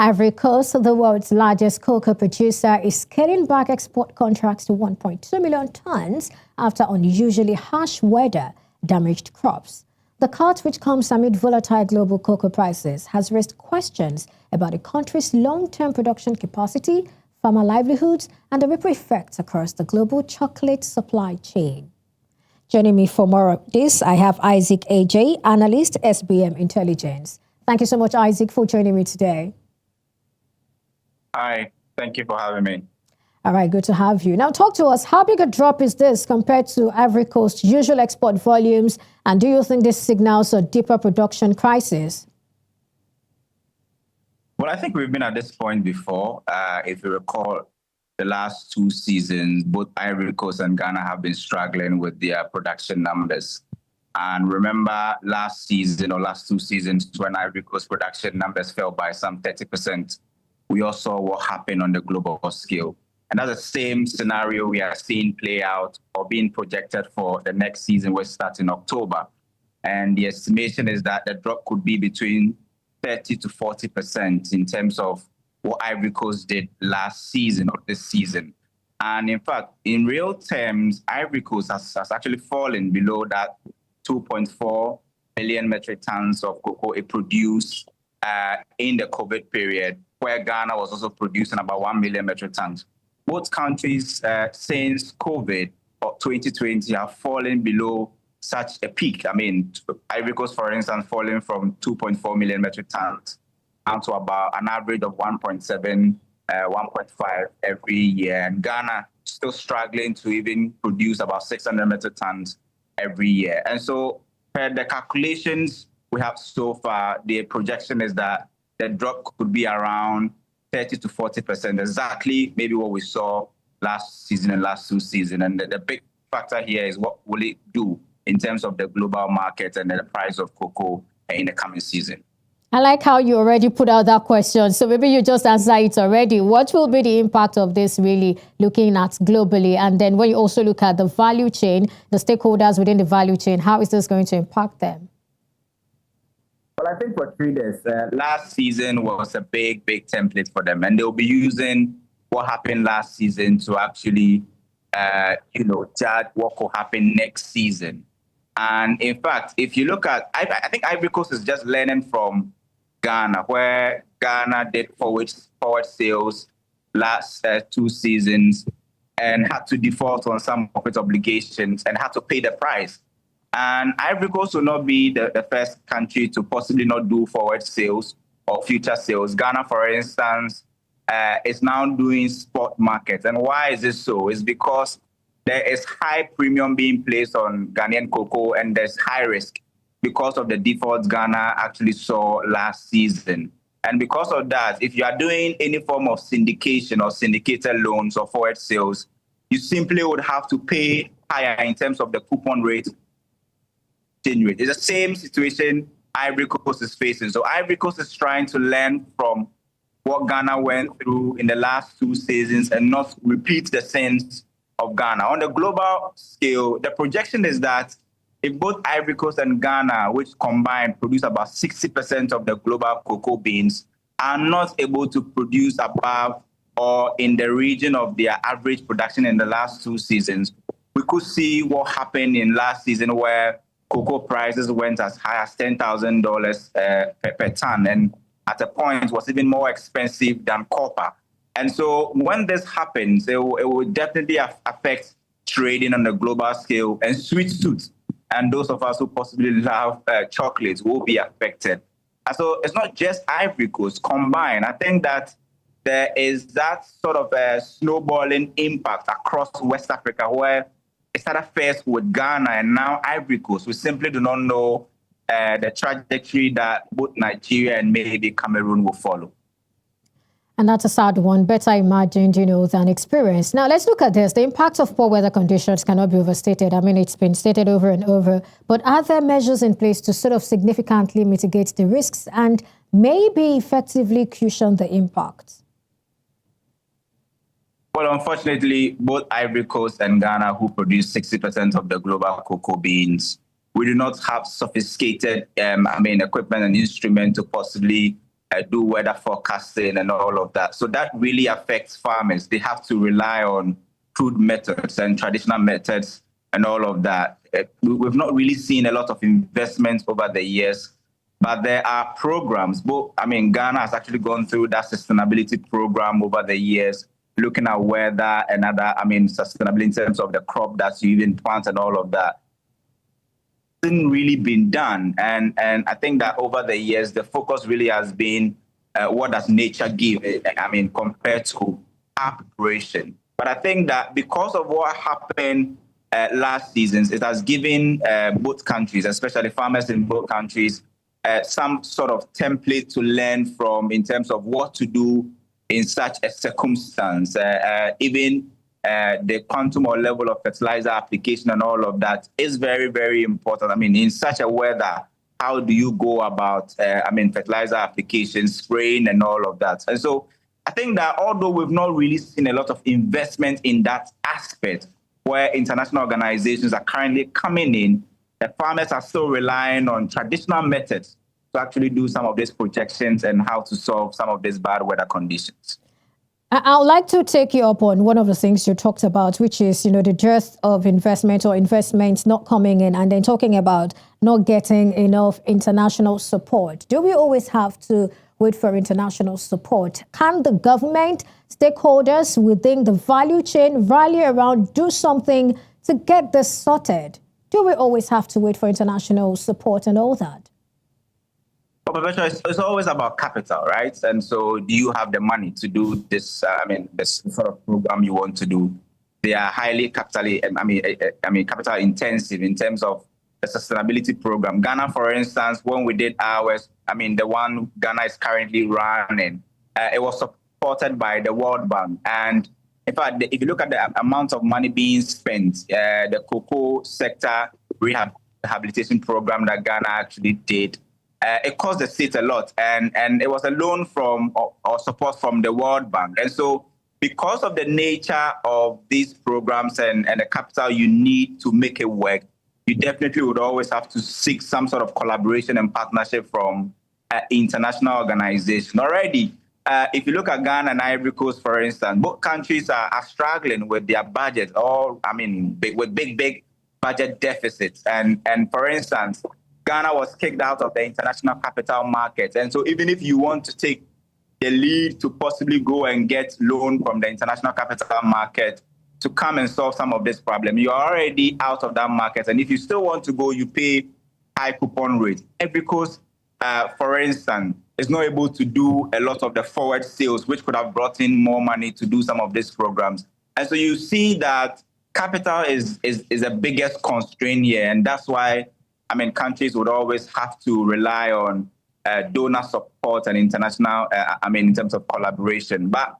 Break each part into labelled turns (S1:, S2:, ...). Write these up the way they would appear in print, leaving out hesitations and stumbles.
S1: Ivory Coast, the world's largest cocoa producer, is scaling back export contracts to 1.2 million tons after unusually harsh weather damaged crops. The cut, which comes amid volatile global cocoa prices, has raised questions about the country's long-term production capacity, farmer livelihoods, and the ripple effects across the global chocolate supply chain. Joining me for more of this, I have Agyei, analyst, SBM Intelligence. Thank you so much, Isaac, for joining me today.
S2: Hi, thank you for having me.
S1: All right, good to have you. Now, talk to us. How big a drop is this compared to Ivory Coast's usual export volumes? And do you think this signals a deeper production crisis?
S2: Well, I think we've been at this point before. If you recall, the last two seasons, both Ivory Coast and Ghana have been struggling with their production numbers. And remember last season or last two seasons when Ivory Coast production numbers fell by some 30%, we all saw what happened on the global scale. And that's the same scenario we are seeing play out or being projected for the next season, which starts in October. And the estimation is that the drop could be between 30 to 40% in terms of what Ivory Coast did last season or this season. And in fact, in real terms, Ivory Coast has actually fallen below that 2.4 million metric tons of cocoa it produced in the COVID period, where Ghana was also producing about 1 million metric tons. Both countries since COVID or 2020 have fallen below such a peak. I mean, Ivory Coast, for instance, falling from 2.4 million metric tons down to about an average of 1.7, 1.5 every year. And Ghana still struggling to even produce about 600 metric tons every year. And so per the calculations we have so far, the projection is that the drop could be around 30 to 40%, exactly maybe what we saw last season and last two seasons. And the big factor here is what will it do in terms of the global market and the price of cocoa in the coming season.
S1: I like how you already put out that question. So maybe you just answer it already. What will be the impact of this really looking at globally? And then when you also look at the value chain, the stakeholders within the value chain, how is this going to impact them?
S2: Well, I think for traders, last season was a big template for them. And they'll be using what happened last season to actually, judge what could happen next season. And in fact, if you look at, I think Ivory Coast is just learning from Ghana, where Ghana did forward sales last two seasons and had to default on some of its obligations and had to pay the price. And Ivory Coast will not be the first country to possibly not do forward sales or future sales. Ghana, for instance, is now doing spot markets. And why is this so? It's because there is high premium being placed on Ghanaian cocoa, and there's high risk because of the defaults Ghana actually saw last season. And because of that, if you are doing any form of syndication or syndicated loans or forward sales, you simply would have to pay higher in terms of the coupon rate. It's the same situation Ivory Coast is facing. So Ivory Coast is trying to learn from what Ghana went through in the last two seasons and not repeat the sins of Ghana. On the global scale, the projection is that if both Ivory Coast and Ghana, which combined produce about 60% of the global cocoa beans, are not able to produce above or in the region of their average production in the last two seasons, we could see what happened in last season where cocoa prices went as high as $10,000 per ton, and at a point was even more expensive than copper. And so when this happens, it will definitely affect trading on the global scale, and sweet suits and those of us who possibly love chocolates will be affected. And so it's not just Ivory Coast combined. I think that there is that sort of a snowballing impact across West Africa, where it started first with Ghana and now Ivory Coast. We simply do not know the trajectory that both Nigeria and maybe Cameroon will follow.
S1: And that's a sad one, better imagined, than experienced. Now, let's look at this. The impact of poor weather conditions cannot be overstated. I mean, it's been stated over and over. But are there measures in place to sort of significantly mitigate the risks and maybe effectively cushion the impact?
S2: Well, unfortunately, both Ivory Coast and Ghana, who produce 60% of the global cocoa beans, we do not have sophisticated equipment and instrument to possibly do weather forecasting and all of that. So that really affects farmers. They have to rely on crude methods and traditional methods and all of that. We've not really seen a lot of investment over the years, but there are programs. Ghana has actually gone through that sustainability program over the years, looking at weather and other, sustainability in terms of the crop that you even plant and all of that. Hasn't really been done. And I think that over the years, the focus really has been what does nature give, compared to our preparation. But I think that because of what happened last season, it has given both countries, especially farmers in both countries, some sort of template to learn from in terms of what to do in such a circumstance. Even the quantum or level of fertilizer application and all of that is very, very important. In such a weather, how do you go about, fertilizer application, spraying and all of that? And so I think that although we've not really seen a lot of investment in that aspect, where international organizations are currently coming in, the farmers are still relying on traditional methods to actually do some of these projections and how to solve some of these bad weather conditions.
S1: I would like to take you up on one of the things you talked about, which is, the dearth of investment or investments not coming in, and then talking about not getting enough international support. Do we always have to wait for international support? Can the government, stakeholders within the value chain rally around, do something to get this sorted? Do we always have to wait for international support and all that?
S2: It's always about capital, right? And so do you have the money to do this, this sort of program you want to do? They are highly capital intensive in terms of the sustainability program. Ghana, for instance, when we did ours, the one Ghana is currently running, it was supported by the World Bank. And in fact, if you look at the amount of money being spent, the cocoa sector rehabilitation program that Ghana actually did, it cost the state a lot, and it was a loan from or support from the World Bank. And so because of the nature of these programs and the capital you need to make it work, you definitely would always have to seek some sort of collaboration and partnership from international organizations. Already, if you look at Ghana and Ivory Coast, for instance, both countries are struggling with their budgets, with big budget deficits. And for instance, Ghana was kicked out of the international capital markets. And so even if you want to take the lead to possibly go and get loan from the international capital market to come and solve some of this problem, you're already out of that market. And if you still want to go, you pay high coupon rates. Ivory Coast, for instance, is not able to do a lot of the forward sales, which could have brought in more money to do some of these programs. And so you see that capital is the biggest constraint here. And that's why countries would always have to rely on donor support and international, in terms of collaboration. But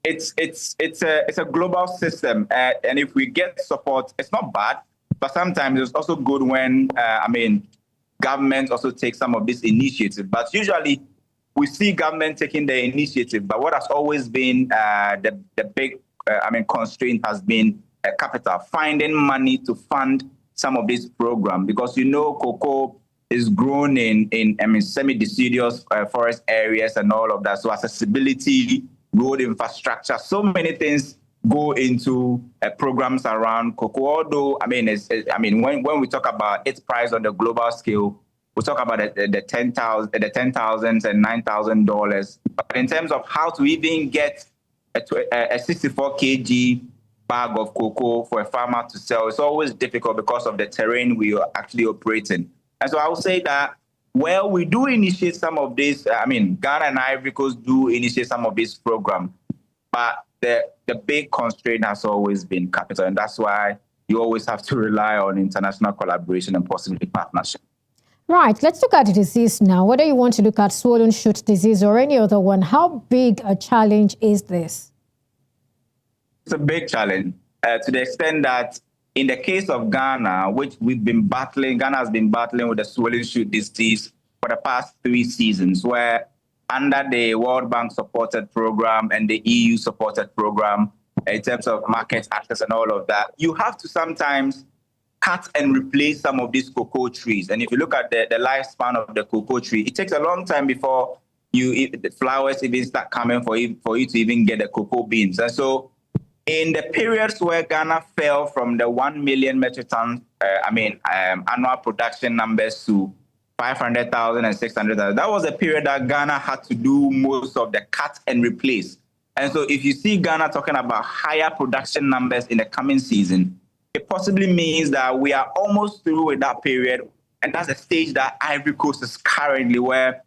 S2: it's a global system, and if we get support, it's not bad. But sometimes it's also good when governments also take some of this initiative. But usually, we see government taking the initiative. But what has always been the big constraint has been capital, finding money to fund some of these programs, because cocoa is grown in semi-deciduous forest areas and all of that. So accessibility, road infrastructure, so many things go into programs around cocoa. Although when we talk about its price on the global scale, we talk about the $10,000 and $9,000. But in terms of how to even get a 64 kg bag of cocoa for a farmer to sell, it's always difficult because of the terrain we are actually operating. And so I would say that, well, we do initiate some of this. Ghana and Ivory Coast do initiate some of this program, but the big constraint has always been capital, and that's why you always have to rely on international collaboration and possibly partnership.
S1: Right, let's look at the disease now. Whether you want to look at swollen shoot disease or any other one, how big a challenge is this?
S2: It's a big challenge to the extent that in the case of Ghana, which Ghana has been battling with the swollen shoot disease for the past 3 seasons, where under the World Bank supported program and the EU supported program, in terms of market access and all of that, you have to sometimes cut and replace some of these cocoa trees. And if you look at the lifespan of the cocoa tree, it takes a long time before the flowers even start coming for you to even get the cocoa beans. And so in the periods where Ghana fell from the 1 million metric ton, annual production numbers to 500,000 and 600,000, that was a period that Ghana had to do most of the cut and replace. And so if you see Ghana talking about higher production numbers in the coming season, it possibly means that we are almost through with that period. And that's the stage that Ivory Coast is currently, where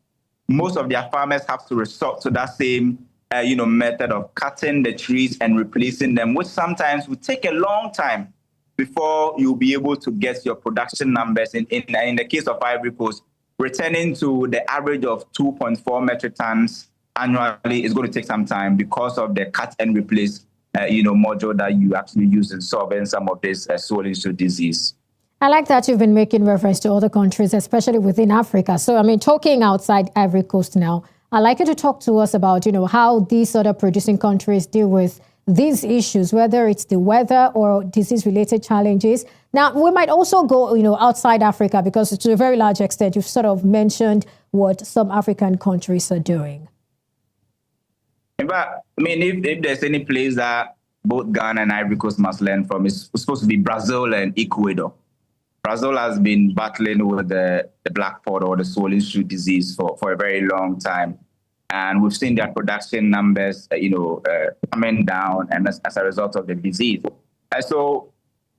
S2: most of their farmers have to resort to that same method of cutting the trees and replacing them, which sometimes will take a long time before you'll be able to get your production numbers. In the case of Ivory Coast, returning to the average of 2.4 metric tons annually is going to take some time because of the cut and replace module that you actually use in solving some of this soil issue disease.
S1: I like that you've been making reference to other countries, especially within Africa. So, talking outside Ivory Coast now, I'd like you to talk to us about, how these other producing countries deal with these issues, whether it's the weather or disease-related challenges. Now, we might also go, outside Africa, because to a very large extent, you've sort of mentioned what some African countries are doing.
S2: In fact, if there's any place that both Ghana and Ivory Coast must learn from, it's supposed to be Brazil and Ecuador. Brazil has been battling with the black pod or the soil issue disease for a very long time. And we've seen their production numbers, coming down, and as a result of the disease. And so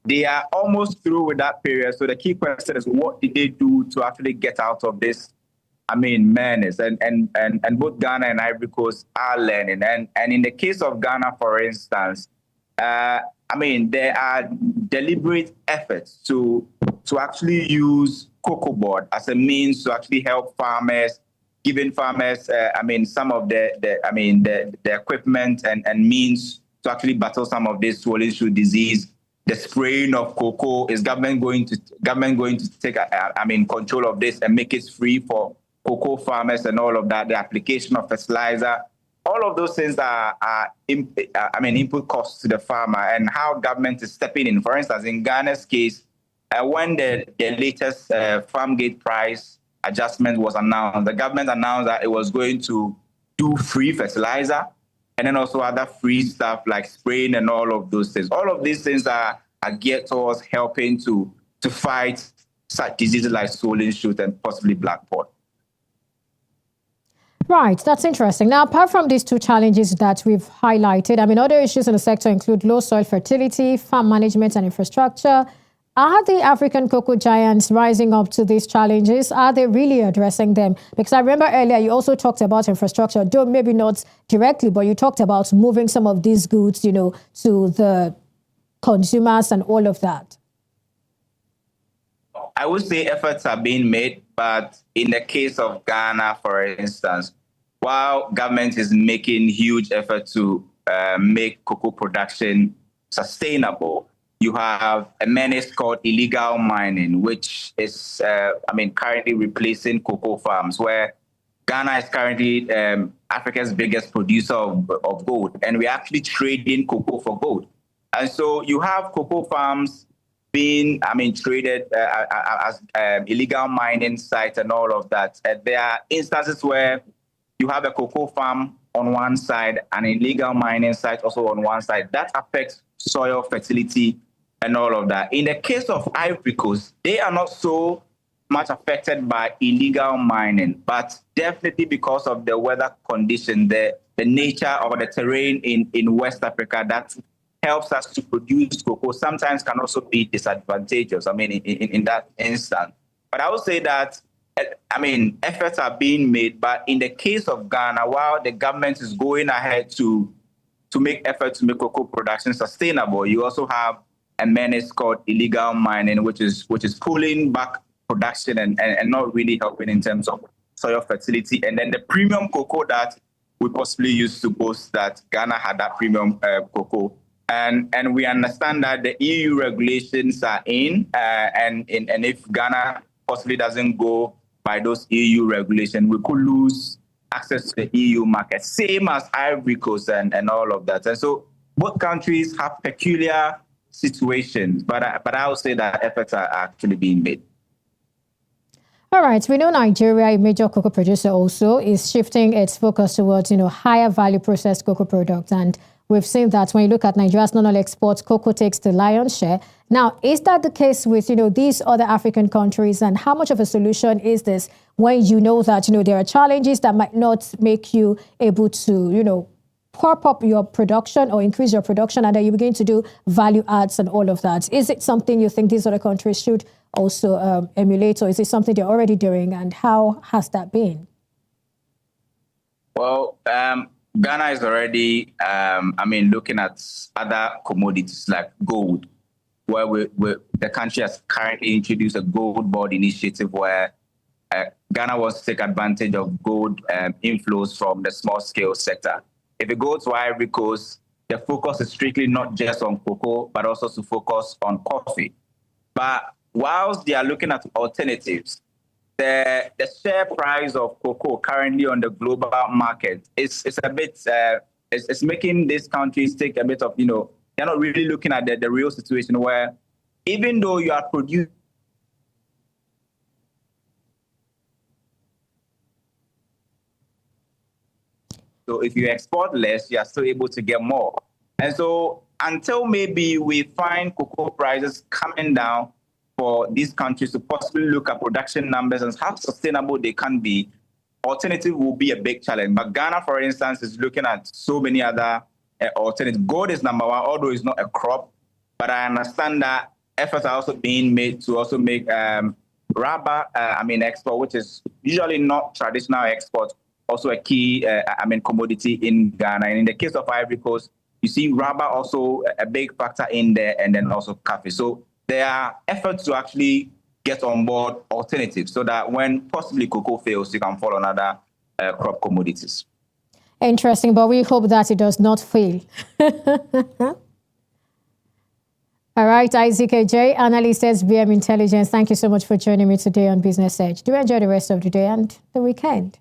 S2: they are almost through with that period. So the key question is, what did they do to actually get out of this, madness? And both Ghana and Ivory Coast are learning. And in the case of Ghana, for instance, there are deliberate efforts to actually use cocoa board as a means to actually help farmers, giving farmers, some of the equipment and means to actually battle some of this soil issue disease. The spraying of cocoa, is government going to take control of this and make it free for cocoa farmers and all of that? The application of fertilizer. All of those things are input costs to the farmer, and how government is stepping in. For instance, in Ghana's case, when the latest farm gate price adjustment was announced, the government announced that it was going to do free fertilizer and then also other free stuff like spraying and all of those things. All of these things are geared towards helping to fight such diseases like soil issue and possibly black pod.
S1: Right, that's interesting. Now, apart from these two challenges that we've highlighted, other issues in the sector include low soil fertility, farm management and infrastructure. Are the African cocoa giants rising up to these challenges? Are they really addressing them? Because I remember earlier you also talked about infrastructure, though maybe not directly, but you talked about moving some of these goods, to the consumers and all of that.
S2: I would say efforts are being made, but in the case of Ghana, for instance, while government is making huge effort to make cocoa production sustainable, you have a menace called illegal mining, which is, currently replacing cocoa farms, where Ghana is currently Africa's biggest producer of gold, and we're actually trading cocoa for gold. And so you have cocoa farms being, traded as illegal mining sites and all of that. There are instances where you have a cocoa farm on one side and an illegal mining site also on one side. That affects soil fertility and all of that. In the case of Ivory Coast, they are not so much affected by illegal mining, but definitely because of the weather condition, the nature of the terrain in West Africa that helps us to produce cocoa sometimes can also be disadvantageous, in that instance. But I would say that, efforts are being made, but in the case of Ghana, while the government is going ahead to make efforts to make cocoa production sustainable, you also have a menace called illegal mining, which is pulling back production and not really helping in terms of soil fertility. And then the premium cocoa that we possibly used to boast that Ghana had that premium cocoa. And we understand that the EU regulations are in, and if Ghana possibly doesn't go by those EU regulations, we could lose access to the EU market, same as Ivory Coast and all of that. And so both countries have peculiar situations, but I would say that efforts are actually being made.
S1: All right, we know Nigeria, a major cocoa producer also, is shifting its focus towards, higher value processed cocoa products. And we've seen that when you look at Nigeria's non-oil exports, cocoa takes the lion's share. Now, is that the case with, these other African countries? And how much of a solution is this when you know that, there are challenges that might not make you able to, prop up your production or increase your production, and then you begin to do value adds and all of that? Is it something you think these other countries should also emulate, or is it something they're already doing, and how has that been?
S2: Well, Ghana is already, looking at other commodities like gold, where the country has currently introduced a gold board initiative where Ghana wants to take advantage of gold inflows from the small scale sector. If you go to Ivory Coast, the focus is strictly not just on cocoa, but also to focus on coffee. But whilst they are looking at alternatives, the share price of cocoa currently on the global market is a bit, it's making these countries take a bit of, they're not really looking at the real situation where even though you are producing, so if you export less, you are still able to get more. And so until maybe we find cocoa prices coming down for these countries to possibly look at production numbers and how sustainable they can be, alternative will be a big challenge. But Ghana, for instance, is looking at so many other alternatives. Gold is number one, although it's not a crop. But I understand that efforts are also being made to also make rubber, export, which is usually not traditional export, also a key, commodity in Ghana. And in the case of Ivory Coast, you see rubber also a big factor in there, and then also coffee. So there are efforts to actually get on board alternatives so that when possibly cocoa fails, you can fall on other crop commodities.
S1: Interesting, but we hope that it does not fail. All right, Agyei, analyst SBM Intelligence, thank you so much for joining me today on Business Edge. Do enjoy the rest of the day and the weekend.